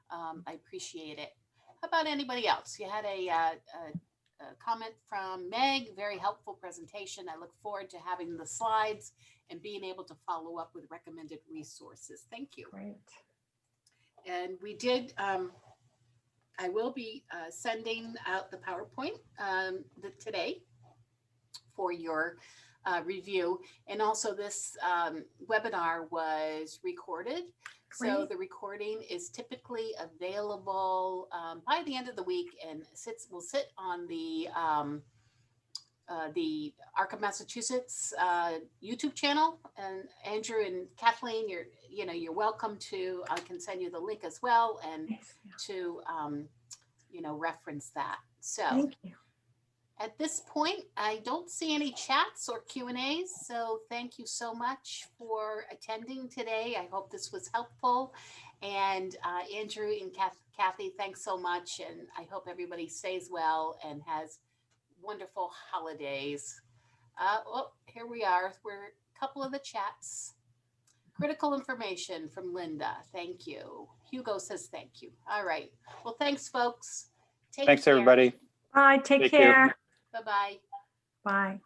C: I appreciate it. How about anybody else? You had a comment from Meg, very helpful presentation. I look forward to having the slides and being able to follow up with recommended resources. Thank you.
B: Great.
C: And we did, I will be sending out the PowerPoint today for your review. And also this webinar was recorded. So
B: Great.
C: the recording is typically available by the end of the week, and will sit on the Arc of Massachusetts YouTube channel. And Andrew and Kathleen, you're welcome to. I can send you the link as well, and
B: Nice.
C: to reference that. So
B: Thank you.
C: at this point, I don't see any chats or Q&As, so thank you so much for attending today. I hope this was helpful. And Andrew and Kathy, thanks so much. And I hope everybody stays well and has wonderful holidays. Here we are. We're a couple of the chats. Critical information from Linda. Thank you. Hugo says thank you. All right. Well, thanks, folks.
A: Thanks, everybody.
B: Bye. Take
A: Take care.
B: care.
C: Bye-bye.
B: Bye.